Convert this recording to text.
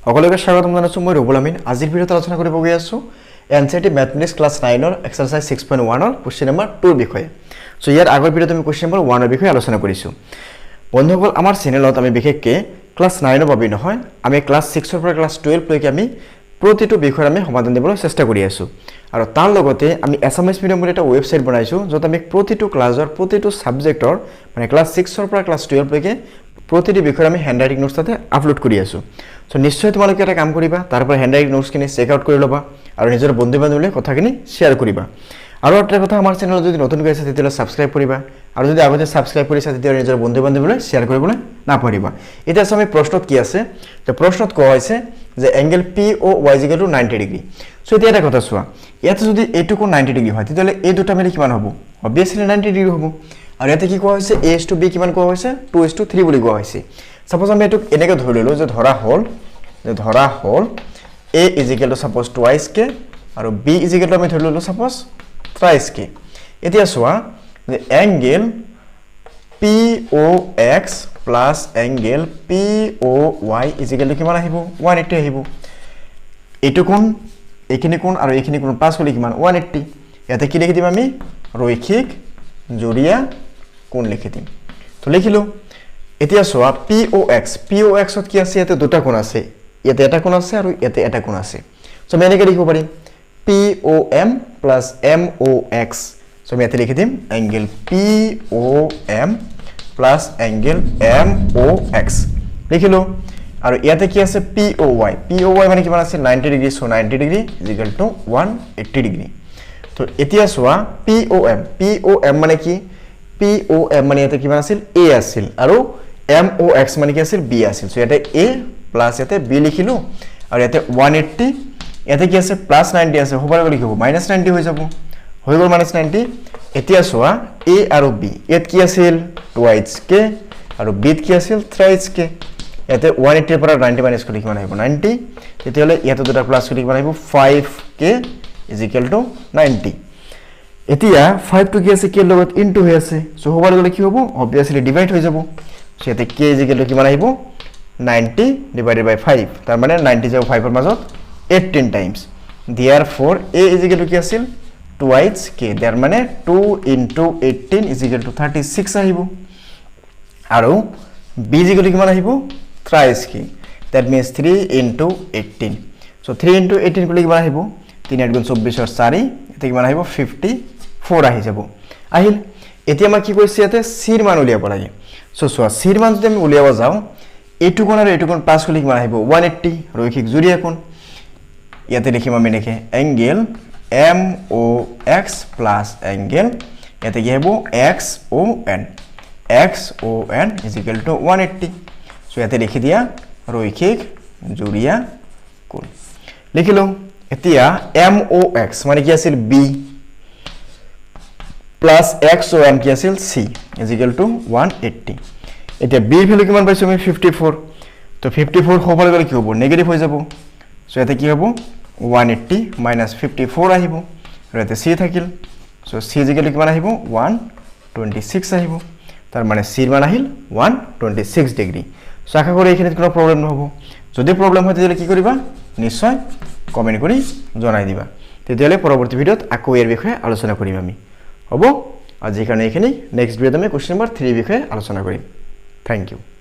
সকলোকে স্বাগতম জানাইছো মই ৰবুল আমিন আজিৰ ভিডিঅ'ত আলোচনা কৰিব গৈ আছো এনসিটি ম্যাথমেটিক্স ক্লাস 9 ৰ এক্সাৰসাইজ 6.1 ৰ কোৱেশ্চন নম্বৰ 2 ৰ বিষয়ে সো ইয়াৰ আগৰ ভিডিঅ'ত আমি কোৱেশ্চন নম্বৰ 1 ৰ বিষয়ে আলোচনা কৰিছো বন্ধুসকল আমাৰ চেনেলত আমি বিশেষকৈ ক্লাস 9 ৰ বাবে নহয় আমি ক্লাস 6 ৰ পৰা ক্লাস 12 লৈকে আমি প্ৰতিটো বিষয়ৰ আমি সমাধান দিবলৈ চেষ্টা কৰি আছো আৰু তাৰ লগতে আমি এছএমএছ মিডিয়াম বুলি এটা ওয়েবসাইট বনাইছো যত আমি প্ৰতিটো ক্লাছৰ প্ৰতিটো সাবজেক্টৰ মানে ক্লাস 6 ৰ পৰা ক্লাস 12 লৈকে প্ৰতিটো বিষয়ৰ আমি হ্যান্ডৰাইটিং নোটস তাতে আপলোড কৰি আছো সো নিশ্চয় তোমালোকে এটা কাম কৰিবা তাৰপৰ হ্যান্ডৰাইটিং নোটস কিনি চেক আউট কৰি লবা আৰু নিজৰ বন্ধু-বান্ধৱীলৈ কথাখিনি শেয়াৰ কৰিবা আৰু এটা কথা আমাৰ চেনেলত যদি নতুন গৈছে তেতিয়ালে সাবস্ক্ৰাইব কৰিবা আৰু যদি আগতে সাবস্ক্ৰাইব কৰিছা তেতিয়ালে নিজৰ বন্ধু-বান্ধৱীলৈ শেয়াৰ কৰিবলৈ নাপাহৰিবা এটা সময় প্ৰশ্নত কি আছে তো প্ৰশ্নত কোৱা হৈছে যে এংগল POY = 90 ডিগ্ৰী সো এটা এটা কথা চোৱা ইয়াতে যদি এইটো কোণ 90 ডিগ্ৰী হয় তেতিয়ালে এই দুটা মিলি কিমান হ'ব অবিয়াসলি 90 ডিগ্ৰী হ'ব আৰু ইয়াতে কি কোৱা হৈছে A:B কিমান কোৱা হৈছে 2:3 বুলি কোৱা হৈছে সাপোজ আমি এটো এনেকৈ ধৰি ললো যে ধৰা হল A = সাপোজ টুৱাইস k আৰু B = আমি ধৰি ললো সাপোজ থ্ৰাইস k এতিয়া চোৱা যে angle POX plus angle POY = কিমান আহিব 180 আহিব এটো কোণ এইখিনি কোণ আৰু এইখিনি কোণ পাস কৰি কিমান 180 ইয়াতে কি লিখি দিম আমি ৰৈখিক জোড়িয়া কোণ লিখি দিম তো লিখিলো এতিয়া চোৱা POX ত কি আছে ইয়াতে দুটা কোণ আছে ইয়াতে এটা কোণ আছে আৰু ইয়াতে এটা কোণ আছে সো আমি এনেকৈ লিখিব পাৰিম POM plus MOX সো আমি ইয়াতে লিখি দিম angle POM plus angle MOX লিখিলো আৰু ইয়াতে কি আছে POY মানে কিমান আছে 90 ডিগ্ৰী সো 90 ডিগ্ৰী = 180 ডিগ্ৰী তো এতিয়া চোৱা POM মানে কি POM মানে ইয়াতে কিমান আছিল A আছিল আৰু MOX মানে কি আছিল B আছিল সো ইয়াতে A প্লাস ইয়াতে B লিখিলো আৰু ইয়াতে 180 ইয়াতে কি আছে প্লাস 90 আছে হোবাৰ লিখিব -90 হৈ যাব হৈ গল -90 এতিয়া চোৱা A আৰু B ইয়াত কি আছিল টুৱাইস k আৰু B ত কি আছিল থ্ৰাইস k ইয়াতে 180 ৰ পৰা 90 মাইনাস কৰি কিমান আহিব 90 তেতিয়ালে ইয়াতে দুটা প্লাস কৰি কিমান আহিব 5k = 90 এতিয়া 5 টো কি আছে k লগত ইনটু হৈ আছে সো হোবাৰ গলে কি হ'ব অবিয়াসলি ডিভাইড হৈ যাব সো ইয়াতে k = কিমান আহিব 90 divided by 5 তাৰ মানে 90 যাব 5 ৰ মাজত 18 times therefore A = কি আছিল টুৱাইস k তাৰ মানে 2 * 18 = 36 আহিব আৰু B = কিমান আহিব থ্ৰাইস k that means 3 * 18 so 3 * 18 কৰিলে কিমান আহিব 3 × 24 ৰ 4 এতে কিমান আহিব 54 আহি যাব আহিল এতিয়া মই কি কৈছে ইয়াতে c ৰ মান উলিয়াব লাগে সো চোৱা c ৰ মান যদি আমি উলিয়াব যাও এইটো কোণ আৰু এইটো কোণ পাস কৰিলে কিমান আহিব 180 ৰৈখিক জোড়িয়া কোণ ইয়াতে লিখিম আমি লিখে এংগল MOX প্লাস এংগল ইয়াতে কি হ'ব XON = 180 সো ইয়াতে লিখি দিয়া ৰৈখিক জোড়িয়া কোণ লিখিলো এতিয়া MOX মানে কি আছিল B প্লাস XON কি আছিল C = 180 এতিয়া B ৰ ভ্যালু কিমান পাইছো আমি 54 তো 54 হোবাৰ গলে কি হ'ব নেগেটিভ হৈ যাব সো ইয়াতে কি হ'ব 180 - 54 আহিব আৰু ইয়াতে C থাকিল সো C = কিমান আহিব 126 আহিব তাৰ মানে C ৰ মান আহিল 126 ডিগ্ৰী সো আশা কৰো এইখিনিত কোনো প্ৰবলেম নহব যদি প্ৰবলেম হয় তেতিয়ালে কি কৰিবা নিশ্চয় কমেন্ট কৰি জনাই দিবা তেতিয়ালে পৰৱৰ্তী ভিডিঅত আকৌ এৰ বিষয়ে আলোচনা কৰিম আমি হ'ব আজি কাৰণে এইখিনি নেক্সট ভিডিঅত আমি কোৱেশ্চন নম্বৰ 3 বিষয়ে আলোচনা কৰিম Thank you.